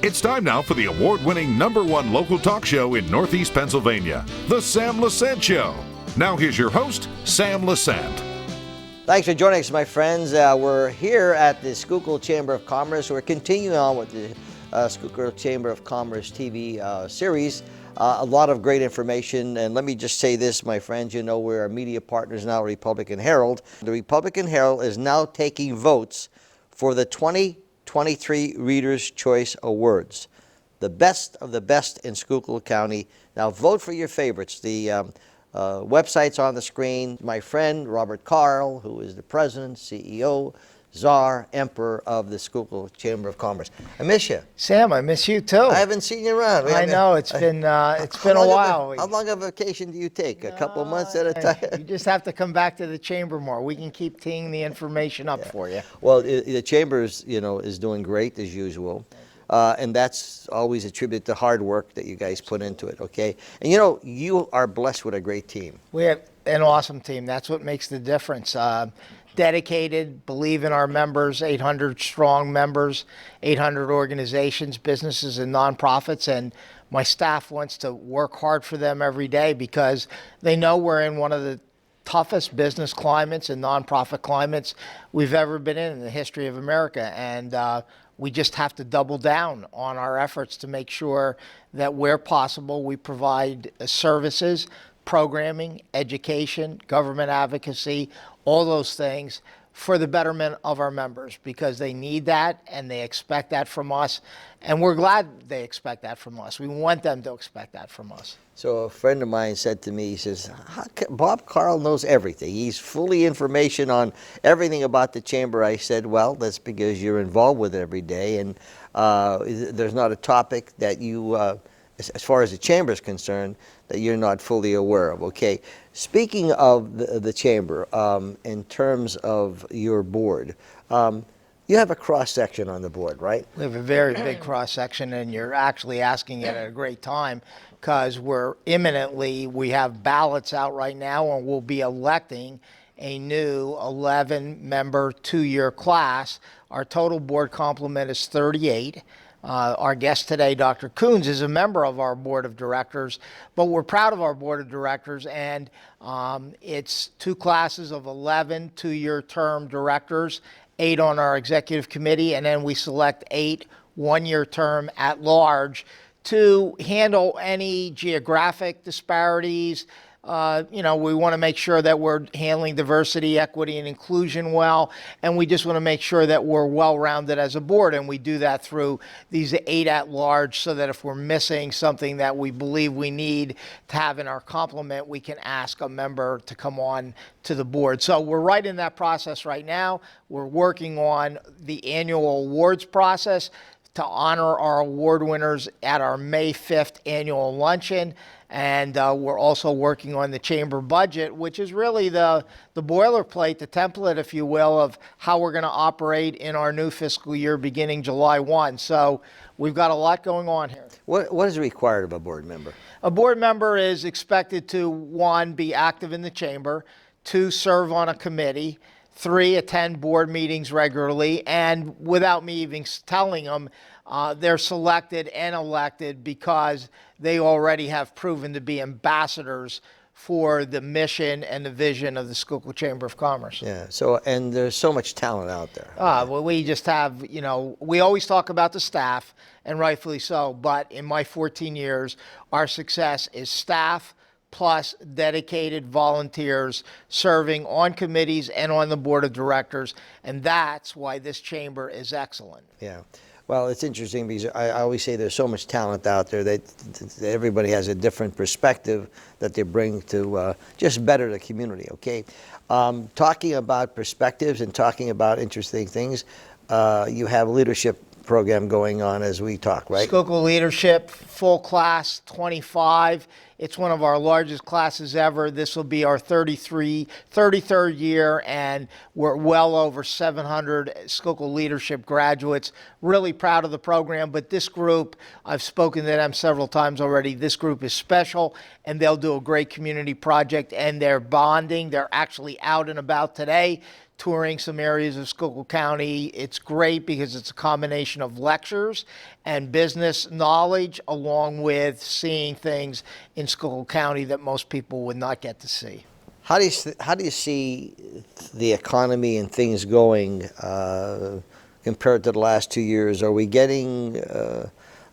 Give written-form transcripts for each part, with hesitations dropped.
It's time now for the award-winning #1 local talk show in Northeast Pennsylvania, The Sam Lesante Show. Now here's your host, Sam Lesante. Thanks for joining us, my friends. We're here at the Schuylkill Chamber of Commerce. We're continuing on with the Schuylkill Chamber of Commerce TV series. A lot of great information, and let me just say this, my friends, you know we're media partners now, Republican Herald. The Republican Herald is now taking votes for the 2023 Reader's Choice Awards, the best of the best in Schyulkill County. Now vote for your favorites. The website's on the screen. My friend Robert Carl, who is the president, CEO, Czar, Emperor of the Schuylkill Chamber of Commerce. I miss you. Sam, I miss you too. I haven't seen you around. I know, it's been a while. How long of a vacation do you take? A couple months at a time? You just have to come back to the chamber more. We can keep teeing the information up for you. Well, the chamber's, is doing great as usual. And that's always a tribute to hard work that you guys put into it, okay? And you are blessed with a great team. We have an awesome team. That's what makes the difference. Dedicated, believe in our members, 800 strong members, 800 organizations, businesses, and nonprofits. And my staff wants to work hard for them every day because they know we're in one of the toughest business climates and nonprofit climates we've ever been in the history of America. And we just have to double down on our efforts to make sure that where possible we provide services, programming, education, government advocacy, all those things for the betterment of our members because they need that and they expect that from us. And we're glad they expect that from us. We want them to expect that from us. So a friend of mine said to me, he says, Bob Carl knows everything. He's fully information on everything about the chamber. I said, well, that's because you're involved with it every day. And there's not a topic that you, as far as the chamber is concerned, that you're not fully aware of, okay? Speaking of the chamber, in terms of your board, you have a cross-section on the board, right? We have a very big cross-section, and you're actually asking it at a great time because we have ballots out right now, and we'll be electing a new 11-member 2-year class. Our total board complement is 38. Our guest today, Dr. Koons, is a member of our board of directors, but we're proud of our board of directors, and it's 2 classes of 11 2-year term directors, 8 on our executive committee, and then we select 8 1-year term at large to handle any geographic disparities. We want to make sure that we're handling diversity, equity, and inclusion well, and we just want to make sure that we're well-rounded as a board, and we do that through these 8 at-large so that if we're missing something that we believe we need to have in our complement, we can ask a member to come on to the board. So we're right in that process right now. We're working on the annual awards process to honor our award winners at our May 5th annual luncheon. And we're also working on the chamber budget, which is really the boilerplate, the template, if you will, of how we're going to operate in our new fiscal year beginning July 1. So we've got a lot going on here. What is required of a board member? A board member is expected to, 1, be active in the chamber, 2, serve on a committee, 3, attend board meetings regularly, and without me even telling them, they're selected and elected because they already have proven to be ambassadors for the mission and the vision of the Schuylkill Chamber of Commerce. Yeah, and there's so much talent out there. Well, we just have, we always talk about the staff, and rightfully so, but in my 14 years, our success is staff plus dedicated volunteers serving on committees and on the board of directors, and that's why this chamber is excellent. Yeah. Well, it's interesting because I always say there's so much talent out there that everybody has a different perspective that they bring to just better the community, okay? Talking about perspectives and talking about interesting things, you have a leadership program going on as we talk, right? Schuylkill Leadership, full class, 25. It's one of our largest classes ever. This will be our 33rd year, and we're well over 700 Schuylkill leadership graduates. Really proud of the program, but this group, I've spoken to them several times already, this group is special, and they'll do a great community project, and they're bonding. They're actually out and about today, touring some areas of Schyulkill County. It's great because it's a combination of lectures and business knowledge, along with seeing things in Schyulkill County that most people would not get to see. How do you see the economy and things going compared to the last 2 years? Are we getting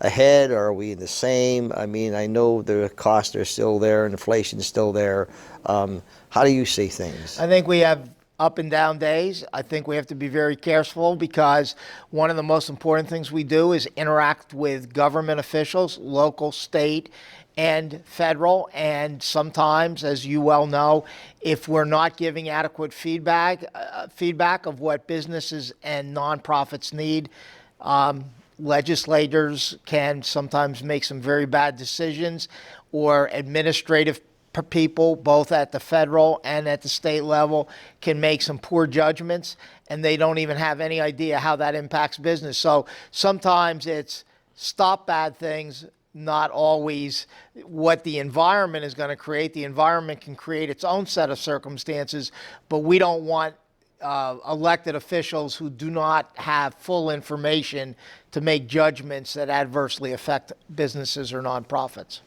ahead, or are we the same? I mean, I know the costs are still there and inflation's still there. How do you see things? I think we have up and down days. I think we have to be very careful, because one of the most important things we do is interact with government officials, local, state, and federal. And sometimes, as you well know, if we're not giving adequate feedback of what businesses and nonprofits need, legislators can sometimes make some very bad decisions, or administrative people, both at the federal and at the state level, can make some poor judgments, and they don't even have any idea how that impacts business. So sometimes it's stop bad things, not always what the environment is going to create. The environment can create its own set of circumstances, but we don't want elected officials who do not have full information to make judgments that adversely affect businesses or nonprofits.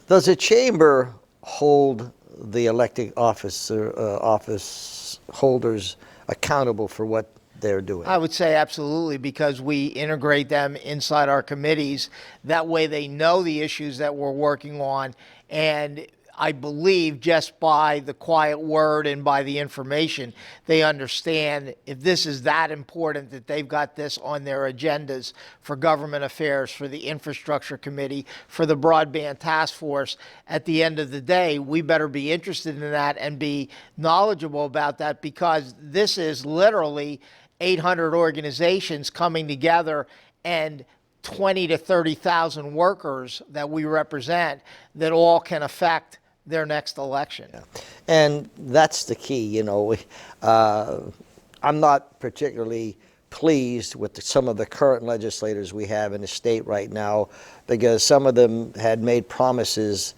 Does the chamber hold the elected office holders accountable for what they're doing? I would say absolutely, because we integrate them inside our committees. That way they know the issues that we're working on, and I believe just by the quiet word and by the information, they understand if this is that important, that they've got this on their agendas for government affairs, for the infrastructure committee, for the Broadband Task Force. At the end of the day, we better be interested in that and be knowledgeable about that, because this is literally 800 organizations coming together and 20 to 30,000 workers that we represent that all can affect their next election. Yeah. And that's the key, you know. I'm not particularly pleased with some of the current legislators we have in the state right now, because some of them had made promises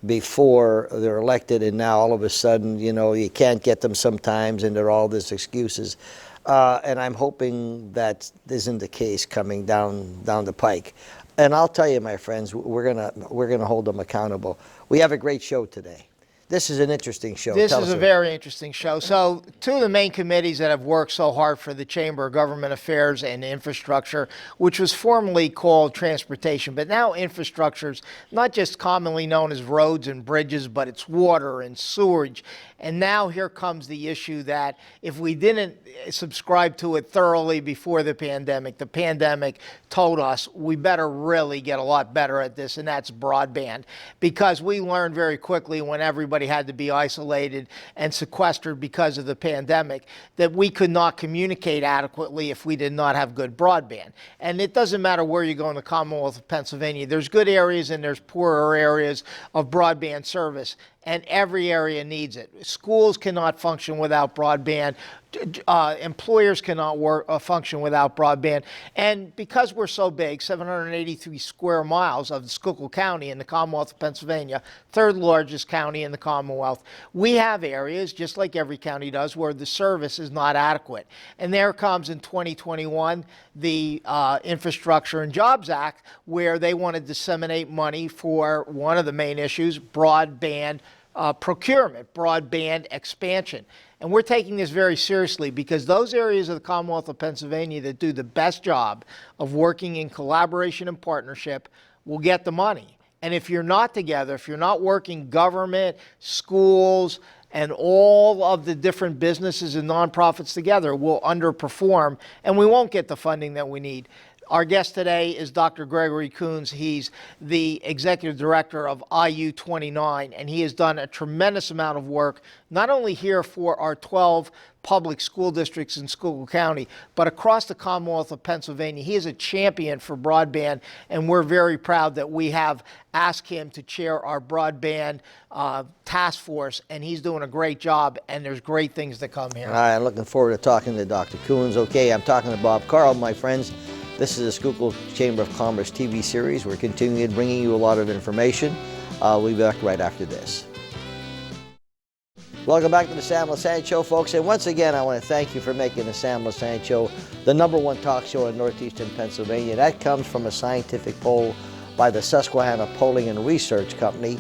before they're elected, and now all of a sudden, you know, you can't get them sometimes, and they're all these excuses. And I'm hoping that isn't the case coming down the pike. And I'll tell you, my friends, we're gonna hold them accountable. We have a great show today. This is an interesting show. This is a very interesting show. So two of the main committees that have worked so hard for the Chamber of Government Affairs and Infrastructure, which was formerly called Transportation, but now infrastructure is not just commonly known as roads and bridges, but it's water and sewerage. And now here comes the issue that if we didn't subscribe to it thoroughly before the pandemic told us we better really get a lot better at this, and that's broadband. Because we learned very quickly, when everybody had to be isolated and sequestered because of the pandemic, that we could not communicate adequately if we did not have good broadband. And it doesn't matter where you go in the Commonwealth of Pennsylvania. There's good areas and there's poorer areas of broadband service, and every area needs it. Schools cannot function without broadband. Employers cannot function without broadband. And because we're so big, 783 square miles of Schuylkill County in the Commonwealth of Pennsylvania, third largest county in the Commonwealth, we have areas, just like every county does, where the service is not adequate. And there comes in 2021 the Infrastructure and Jobs Act, where they want to disseminate money for one of the main issues, broadband procurement, broadband expansion. And we're taking this very seriously, because those areas of the Commonwealth of Pennsylvania that do the best job of working in collaboration and partnership will get the money. And if you're not together, if you're not working government, schools, and all of the different businesses and nonprofits together, will underperform, and we won't get the funding that we need. Our guest today is Dr. Gregory Koons. He's the executive director of IU29, and he has done a tremendous amount of work, not only here for our 12 public school districts in Schuylkill County, but across the Commonwealth of Pennsylvania. He is a champion for broadband, and we're very proud that we have asked him to chair our Broadband Task Force, and he's doing a great job, and there's great things to come here. All right, I'm looking forward to talking to Dr. Koons. Okay, I'm talking to Bob Carl, my friends. This is the Schuylkill Chamber of Commerce TV series. We're continuing bringing you a lot of information. We'll be back right after this. Welcome back to the Sam Lesante Show, folks. And once again, I want to thank you for making the Sam Lesante Show the #1 talk show in northeastern Pennsylvania. That comes from a scientific poll by the Susquehanna Polling and Research Company.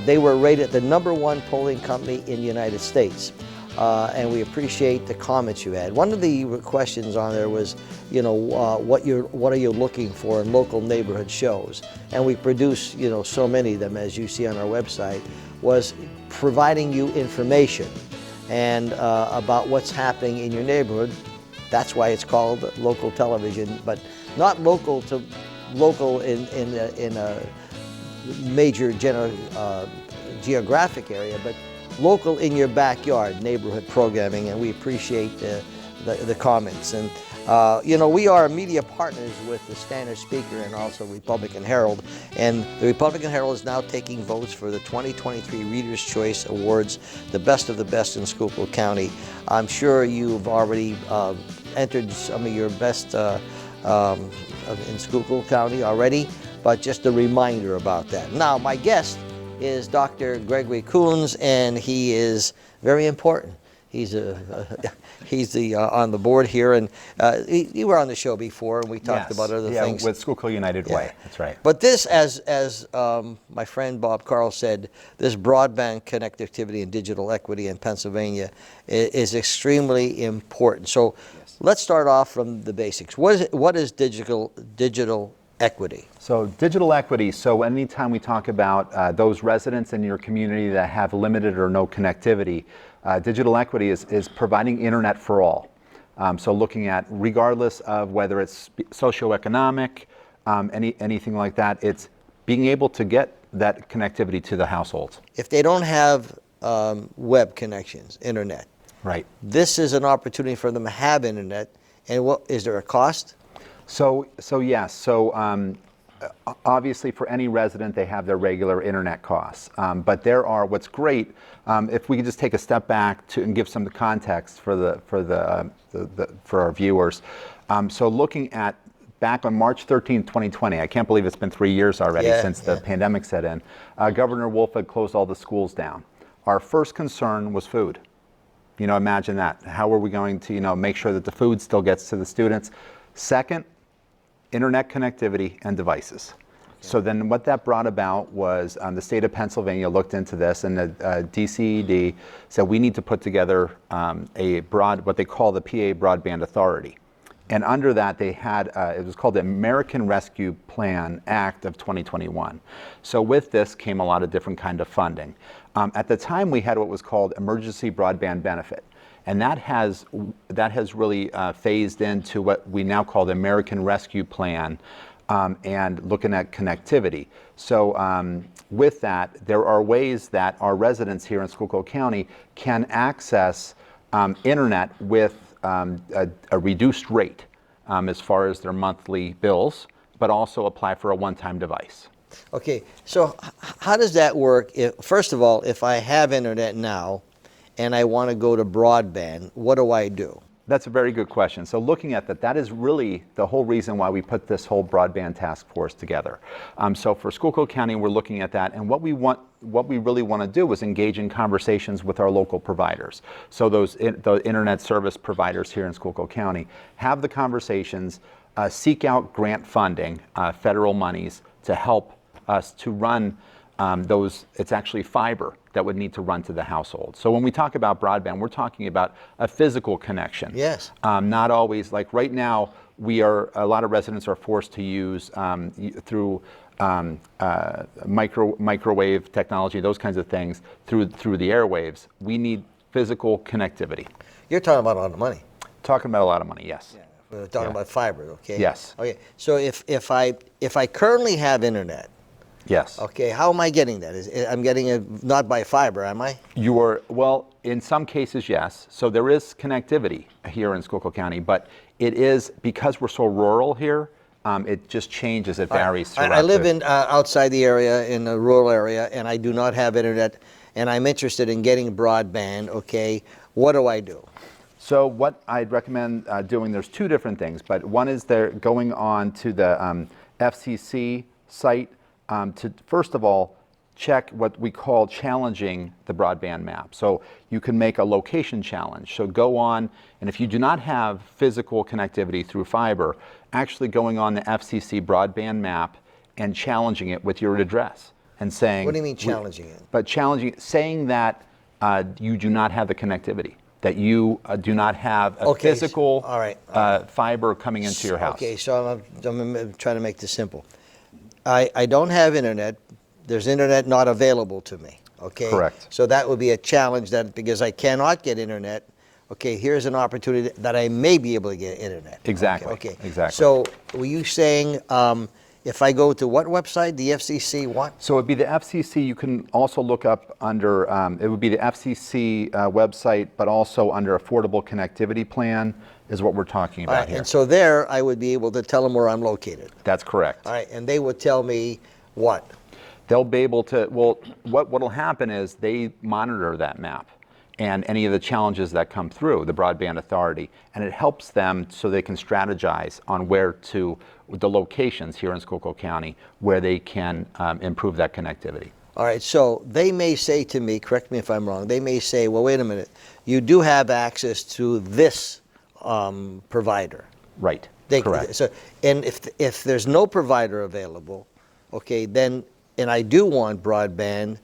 They were rated the #1 polling company in the United States. And we appreciate the comments you had. One of the questions on there was, you know, what are you looking for in local neighborhood shows? And we produce, you know, so many of them, as you see on our website, was providing you information and about what's happening in your neighborhood. That's why it's called local television, but not local in a major geographic area, but local in your backyard, neighborhood programming, and we appreciate the comments. And you know, we are media partners with the Standard Speaker and also Republican Herald, and the Republican Herald is now taking votes for the 2023 Reader's Choice Awards, the best of the best in Schuylkill County. I'm sure you've already entered some of your best in Schuylkill County already, but just a reminder about that. Now, my guest is Dr. Gregory Koons, and he is very important. He's on the board here, and you were on the show before, and we talked about other things. With Schuylkill United Way, that's right. But this, as my friend Bob Carl said, this broadband connectivity and digital equity in Pennsylvania is extremely important. So let's start off from the basics. What is digital equity? So digital equity, so anytime we talk about those residents in your community that have limited or no connectivity, digital equity is providing internet for all. So looking at, regardless of whether it's socioeconomic, anything like that, it's being able to get that connectivity to the households. If they don't have web connections, internet, right, this is an opportunity for them to have internet. And is there a cost? So yes. So obviously, for any resident, they have their regular internet costs. But there are, what's great, if we could just take a step back and give some context for our viewers. So looking at back on March 13, 2020, I can't believe it's been 3 years already since the pandemic set in. Governor Wolf had closed all the schools down. Our first concern was food. You know, imagine that. How are we going to, you know, make sure that the food still gets to the students? Second, internet connectivity and devices. Okay. So then what that brought about was the state of Pennsylvania looked into this, and the DCED said we need to put together what they call the PA Broadband Authority. And under that they had, it was called the American Rescue Plan Act of 2021. So with this came a lot of different kind of funding. At the time we had what was called Emergency Broadband Benefit. And that has really phased into what we now call the American Rescue Plan, and looking at connectivity. So with that, there are ways that our residents here in Schuylkill County can access internet with a reduced rate as far as their monthly bills, but also apply for a one-time device. Okay, so how does that work? First of all, if I have internet now, and I want to go to broadband, what do I do? That's a very good question. So looking at that is really the whole reason why we put this whole Broadband Task Force together. So for Schuylkill County, we're looking at that, and what we really want to do is engage in conversations with our local providers. So the internet service providers here in Schuylkill County, have the conversations, seek out grant funding, federal monies, to help us to run it's actually fiber that would need to run to the household. So when we talk about broadband, we're talking about a physical connection. Yes. Not always, like right now, a lot of residents are forced to use through microwave technology, those kinds of things, through the airwaves. We need physical connectivity. You're talking about a lot of money. Talking about a lot of money, yes. Yeah. We're talking about fiber, okay? Yes. Okay. So if I currently have internet, Yes. okay, how am I getting that? I'm getting it not by fiber, am I? Well, in some cases, yes. So there is connectivity here in Schuylkill County, but it is, because we're so rural here, it just changes, it varies throughout. I live in outside the area, in a rural area, and I do not have internet, and I'm interested in getting broadband, okay? What do I do? So what I'd recommend doing, there's two different things, but one is they're going on to the FCC site to, first of all, check what we call challenging the broadband map. So you can make a location challenge. So go on, and if you do not have physical connectivity through fiber, actually going on the FCC broadband map and challenging it with your address and saying— What do you mean challenging it? But challenging it, saying that you do not have the connectivity, that you do not have a physical all right. fiber coming into your house. Okay, so I'm trying to make this simple. I don't have internet. There's internet not available to me, okay? Correct. So that would be a challenge, that because I cannot get internet, okay, here's an opportunity that I may be able to get internet. Exactly. Okay. Exactly. So were you saying if I go to what website? The FCC what? So it'd be the FCC. You can also look up under, it would be the FCC website, but also under Affordable Connectivity Plan is what we're talking about All right, here. and so there I would be able to tell them where I'm located. That's correct. All right, and they would tell me what? They'll be able to, well, what'll happen is they monitor that map and any of the challenges that come through the Broadband Authority, and it helps them so they can strategize on where to, the locations here in Schuylkill County where they can improve that connectivity. All right, so they may say to me, correct me if I'm wrong, they may say, well, wait a minute, you do have access to this provider. Right, correct. So, and if there's no provider available, okay, then, and I do want broadband,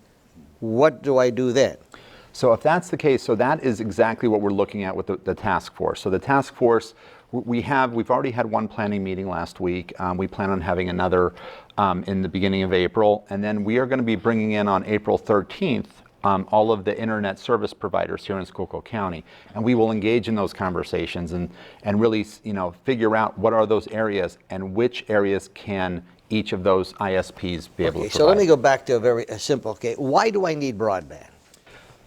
what do I do then? So if that's the case, so that is exactly what we're looking at with the task force. So the task force, we've already had one planning meeting last week. We plan on having another in the beginning of April, and then we are going to be bringing in on April 13th all of the internet service providers here in Schuylkill County, and we will engage in those conversations and really, figure out what are those areas and which areas can each of those ISPs be able to provide. So let me go back to a simple, why do I need broadband?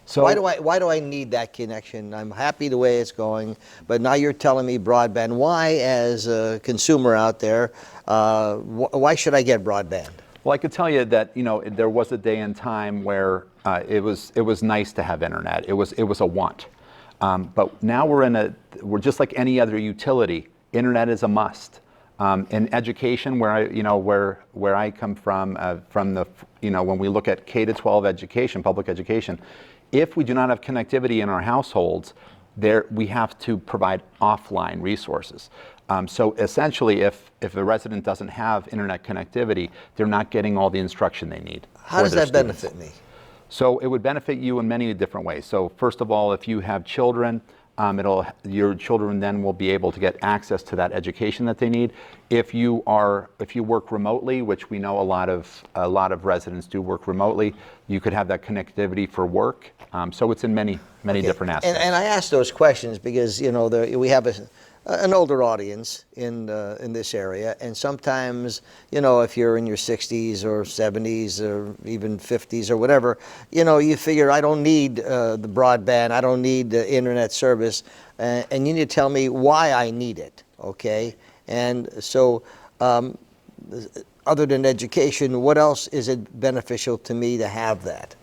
So why do I need that connection? I'm happy the way it's going, but now you're telling me broadband. Why, as a consumer out there, why should I get broadband? Well, I could tell you that there was a day and time where it was nice to have internet. It was a want, but now we're just like any other utility. Internet is a must. In education, where I come from the when we look at K-12 education, public education, if we do not have connectivity in our households, we have to provide offline resources. So essentially, if a resident doesn't have internet connectivity, they're not getting all the instruction they need. How does that benefit me? So it would benefit you in many different ways. So first of all, if you have children, your children then will be able to get access to that education that they need. If you work remotely, which we know a lot of residents do work remotely, you could have that connectivity for work. So it's in many different aspects. And I ask those questions because we have an older audience in this area, and sometimes if you're in your 60s or 70s or even 50s or whatever, you figure I don't need the broadband, I don't need the internet service, and you need to tell me why I need it, okay? And so other than education, what else is it beneficial to me to have that?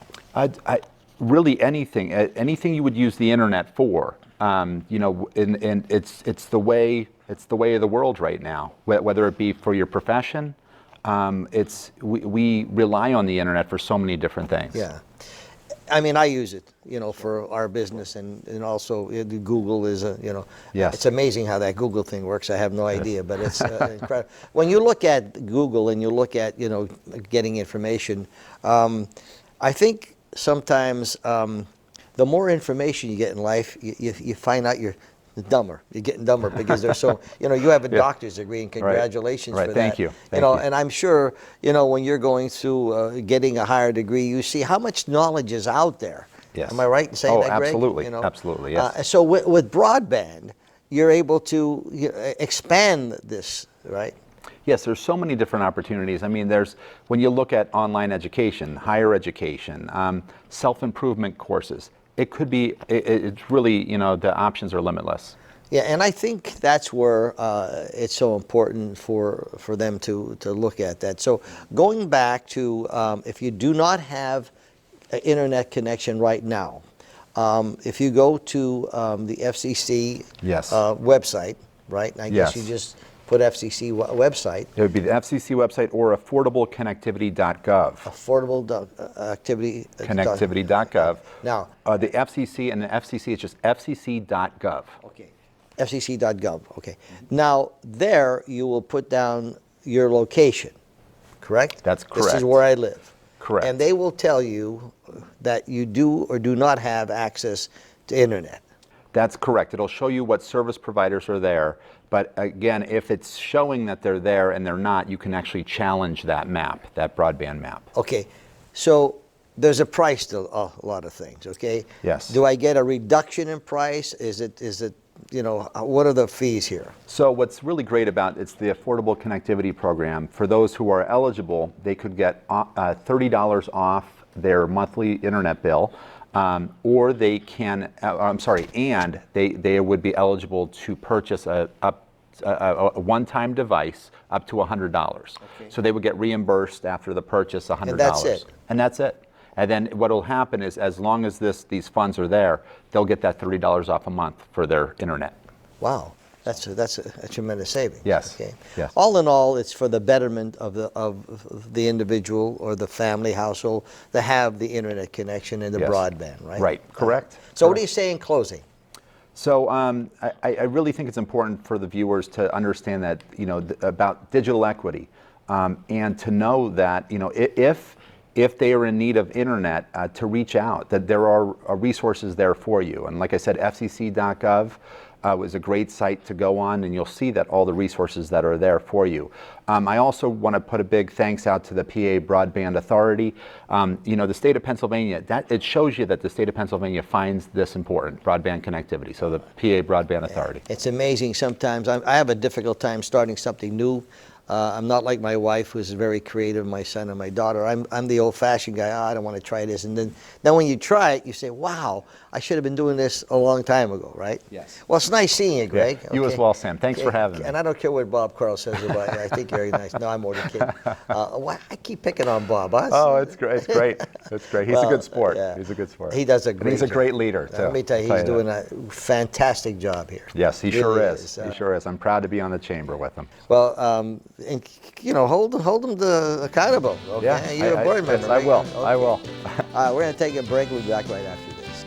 Really anything you would use the internet for. And it's the way of the world right now. Whether it be for your profession, we rely on the internet for so many different things. Yeah, I mean I use it, for our business, and also Google is Yes. It's amazing how that Google thing works. I have no idea, but it's incredible. When you look at Google and you look at getting information, I think sometimes. The more information you get in life, you find out you're dumber. You're getting dumber because there's so, you have a doctor's degree, and congratulations for that. Thank you. And I'm sure, when you're going through getting a higher degree, you see how much knowledge is out there. Yes. Am I right in saying that, Greg? Absolutely. Absolutely, yes. So with broadband, you're able to expand this, right? Yes, there's so many different opportunities. I mean, when you look at online education, higher education, self-improvement courses, it could be, it's really, the options are limitless. Yeah, and I think that's where it's so important for them to look at that. So going back to if you do not have an internet connection right now, if you go to the FCC website, right? I guess you just put FCC website. It would be the FCC website or affordableconnectivity.gov. Connectivity.gov. Now, the FCC and the FCC, it's just fcc.gov. Okay. FCC.gov. Okay. Now, there you will put down your location, correct? That's correct. This is where I live. Correct. And they will tell you that you do or do not have access to internet. That's correct. It'll show you what service providers are there. But again, if it's showing that they're there and they're not, you can actually challenge that map, that broadband map. Okay. So there's a price to a lot of things, okay? Yes. Do I get a reduction in price? Is it what are the fees here? So what's really great about it's the Affordable Connectivity Program. For those who are eligible, they could get $30 off their monthly internet bill, or they can, and they would be eligible to purchase a one-time device up to $100. Okay. So they would get reimbursed after the purchase $100. And that's it. And that's it. And then what will happen is, as long as these funds are there, they'll get that $30 off a month for their internet. Wow, that's a tremendous savings. Yes. Okay. Yes. All in all, it's for the betterment of the individual or the family household to have the internet connection and the broadband, right? Right. Correct. So what do you say in closing? So I really think it's important for the viewers to understand that about digital equity, and to know that if they are in need of internet, to reach out, that there are resources there for you. And like I said, fcc.gov is a great site to go on, and you'll see that all the resources that are there for you. I also want to put a big thanks out to the PA Broadband Authority. The state of Pennsylvania, it shows you that the state of Pennsylvania finds this important, broadband connectivity, so the PA Broadband Authority. It's amazing sometimes. I have a difficult time starting something new. I'm not like my wife, who's very creative, my son and my daughter. I'm the old-fashioned guy. I don't want to try this. And then when you try it, you say, wow, I should have been doing this a long time ago, right? Yes. Well, it's nice seeing you, Greg. Yeah, you as well, Sam. Thanks for having me. And I don't care what Bob Carl says about you. I think you're very nice. No, I'm only kidding. I keep picking on Bob. Huh? Oh, it's great. It's great. It's great. He's a good sport. Yeah. He's a good sport. He does a great job. He's a great leader, too. Let me tell you, he's doing a fantastic job here. Yes, he sure is. He sure is. I'm proud to be on the chamber with him. Well, hold them accountable. Okay? Yeah, you're a board member. I will. Okay. I will. We're going to take a break. We'll be back right after this.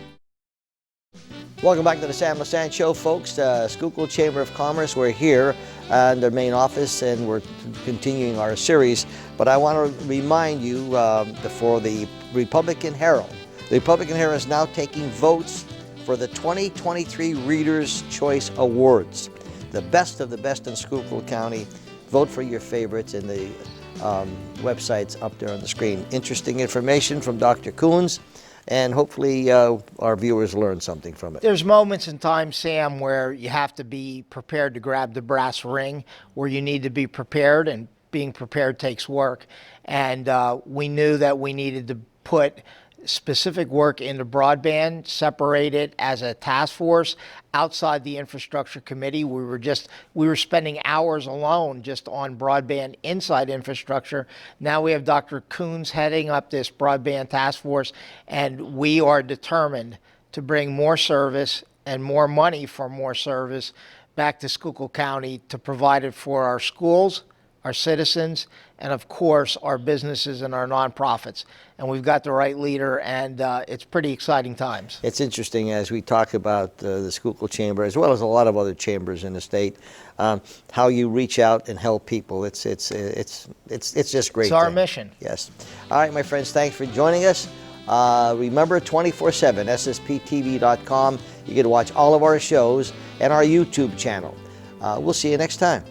Welcome back to the Sam Lesante Show, folks. Schuylkill Chamber of Commerce. We're here in their main office, and we're continuing our series. But I want to remind you for the Republican Herald. The Republican Herald is now taking votes for the 2023 Reader's Choice Awards. The best of the best in Schuylkill County. Vote for your favorites, and the website's up there on the screen. Interesting information from Dr. Koons, and hopefully our viewers learn something from it. There's moments in time, Sam, where you have to be prepared to grab the brass ring, where you need to be prepared, and being prepared takes work. And we knew that we needed to put specific work into broadband, separate it as a task force outside the infrastructure committee. We were spending hours alone just on broadband inside infrastructure. Now we have Dr. Koons heading up this broadband task force, and we are determined to bring more service and more money for more service back to Schuylkill County to provide it for our schools, our citizens, and of course our businesses and our nonprofits. And we've got the right leader, and it's pretty exciting times. It's interesting as we talk about the Schuylkill Chamber, as well as a lot of other chambers in the state, how you reach out and help people. It's just great. It's our mission. Yes. All right, my friends, thanks for joining us. Remember, 24/7, ssptv.com. You get to watch all of our shows and our YouTube channel. We'll see you next time.